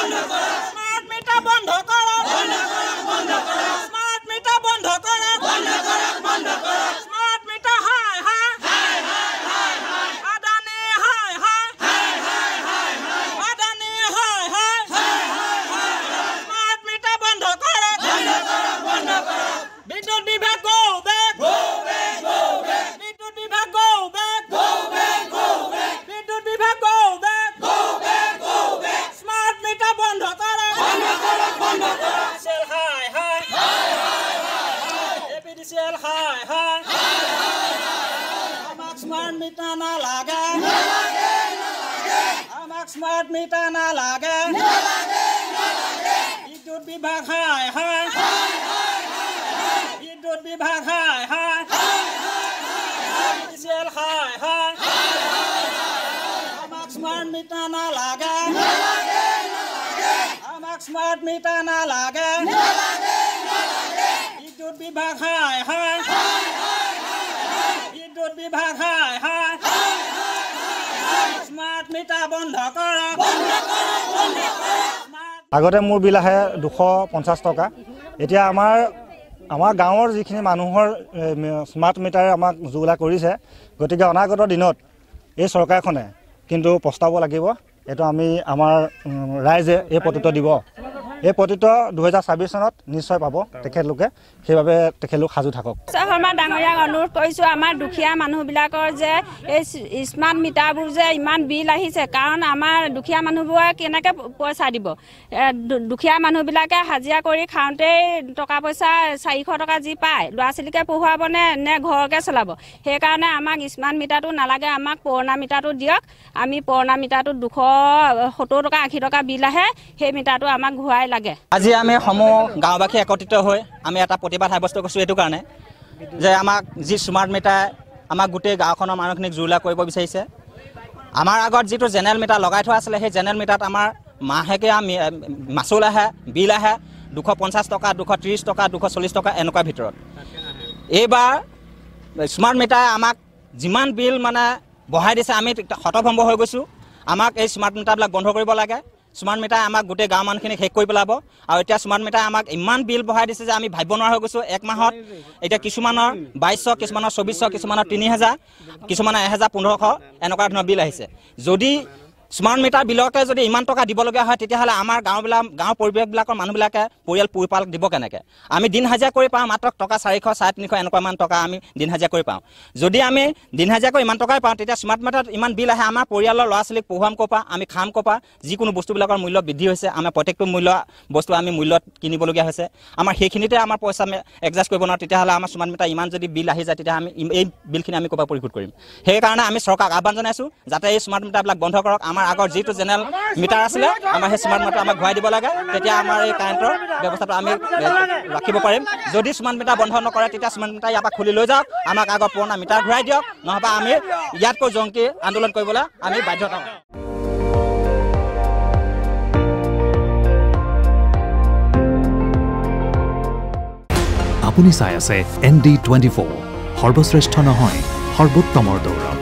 smart meter বন্ধ করো smart meter বন্ধ করো স্মার্ট মিটার হাই হাই আদানি হাই হাই আদানি হাই হাই স্মার্ট মিটার বন্ধ করো বিদ্যুৎ বিভাগ গো ব্যাক বিদ্যুৎ বিভাগ গো ব্যাক বিদ্যুৎ বিভাগ গো ব্যাক স্মার্ট মিটার বন্ধ করো সেল হাই হাই এপিডিসিএল হাই হাই আমাক স্মার্ট মিটার না লাগে আমাক স্মার্ট মিটার না লাগে বিদ্যুৎ বিভাগ হাই হাই বিদ্যুৎ বিভাগ হাই হাই এপিডিসিএল হাই হাই আমাক স্মার্ট মিটার না লাগে আমাক স্মার্ট মিটার না লাগে বিদ্যুৎ বিভাগ হাই হাই বিদ্যুৎ বিভাগ হাই হাই স্মার্ট মিটার বন্ধ করো আগতে মোৰ বিল আহে 250 টকা এতিয়া আমাৰ গাঁৱৰ যিখিনি মানুহৰ স্মাৰ্ট মিটাৰে আমাক জুগুলা কৰিছে গতিকে অনাগত দিনত এই চৰকাৰখনে কিন্তু পস্তাব লাগিব এটো আমি আমাৰ ৰাইজে এই প্ৰতিটো দিব এই প্ৰতিটো 2026 চনত নিশ্চয় পাব তেখেতলোকে সেইভাবে তেখেতলোক সাজু থাকক আমাৰ ডাঙৰীয়াক অনুৰোধ কৰিছো আমাৰ দুখীয়া মানুহবিলাকৰ যে এই স্মাৰ্ট মিটাৰবোৰ যে ইমান বিল আহিছে কাৰণ আমাৰ দুখীয়া মানুহবোৰে কেনেকৈ পইচা দিব দুখীয়া মানুহবিলাকে হাজিৰা কৰি খাওঁতে টকা পইচা 400 টকা যি পায় ল'ৰা ছোৱালীকে পঢ়ুৱাব নে ঘৰকে চলাব সেইকাৰণে আমাক স্মাৰ্ট মিটাৰটো নালাগে আমাক পুৰণা মিটাৰটো দিয়ক আমি পুৰণা মিটাৰটো 270 টকা 80 টকা বিল আহে সেই মিটাৰটো আমাক ঘূৰাই লাগে আজি আমি সমূহ গাঁওবাসী একত্ৰিত হৈ আমি এটা প্ৰতিবাদ সাব্যস্ত কৰিছোঁ এইটো কাৰণে যে আমাক যি স্মাৰ্ট মিটাৰ আমাক গোটেই গাঁওখনৰ মানুহখিনিক জুৰুলা কৰিব বিচাৰিছে আমাৰ আগত যিটো জেনেৰেল মিটাৰ লগাই থোৱা আছিলে সেই জেনেৰেল মিটাৰত আমাৰ মাহেকীয়া মাচুল আহে বিল আহে 250 টকা 230 টকা 240 টকা এনেকুৱা ভিতৰত এইবাৰ স্মাৰ্ট মিটাৰ আমাক যিমান বিল মানে বঢ়াই দিছে আমি হতভম্ব হৈ গৈছোঁ আমাক এই স্মাৰ্ট মিটাৰবিলাক বন্ধ কৰিব লাগে স্মাৰ্ট মিটাৰ আমাক গোটেই গাঁও মানুহখিনিক শেষ কৰি পেলাব আৰু এতিয়া স্মাৰ্ট মিটাৰ আমাক ইমান বিল বঢ়াই দিছে যে আমি ভাবিব নোৱাৰা হৈ গৈছোঁ এক মাহত এতিয়া কিছুমানৰ 2200 কিছুমানৰ 2400 কিছুমানৰ 3000 কিছুমানৰ 1500 এনেকুৱা ধৰণৰ বিল আহিছে যদি স্মাৰ্ট মিটাৰ বিলকে যদি ইমান টকা দিবলগীয়া হয় তেতিয়াহ'লে আমাৰ গাঁও পৰিৱেশবিলাকৰ মানুহবিলাকে পৰিয়াল পোহপাল দিব কেনেকৈ আমি দিন হাজিৰা কৰি পাওঁ মাত্ৰ টকা 400 350 এনেকুৱামান টকা আমি দিন হাজিৰা কৰি পাওঁ যদি আমি দিন হাজিৰা কৰি ইমান টকাই পাওঁ তেতিয়া স্মাৰ্ট মিটাৰত ইমান বিল আহে আমাৰ পৰিয়ালৰ ল'ৰা ছোৱালীক পঢ়ুৱাম ক'পা আমি খাম ক'পা যিকোনো বস্তুবিলাকৰ মূল্য বৃদ্ধি হৈছে আমাৰ প্ৰত্যেকটো বস্তু আমি মূল্যত কিনিবলগীয়া হৈছে আমাৰ সেইখিনিতে আমাৰ পইচা এডজাষ্ট কৰিব নোৱাৰোঁ তেতিয়াহ'লে আমাৰ স্মাৰ্ট মিটাৰ ইমান যদি বিল আহি যায় তেতিয়া আমি এই বিলখিনি আমি ক'পা পৰিশোধ কৰিম সেইকাৰণে আমি চৰকাৰক আহ্বান জনাইছোঁ যাতে এই স্মাৰ্ট মিটাৰবিলাক বন্ধ কৰক আমাৰ আগৰ যিটো জেনেৰেল মিটাৰ আছিলে আমাৰ সেই স্মাৰ্ট মিটাৰ আমাক ঘূৰাই দিব লাগে তেতিয়া আমাৰ এই কাৰেণ্টৰ ব্যৱস্থাটো আমি ৰাখিব পাৰিম যদি স্মাৰ্ট মিটাৰ বন্ধ নকৰে তেতিয়া স্মাৰ্ট মিটাৰ ইয়াৰ পৰা খুলি লৈ যাওক আমাক আগৰ পুৰণা মিটাৰ ঘূৰাই দিয়ক নহবা আমি ইয়াতকৈ জংকী আন্দোলন কৰিবলৈ আমি বাধ্যতা হ'ম আপুনি চাই আছে ND24 সৰ্বশ্ৰেষ্ঠ নহয় সৰ্বোত্তমৰ দৌৰ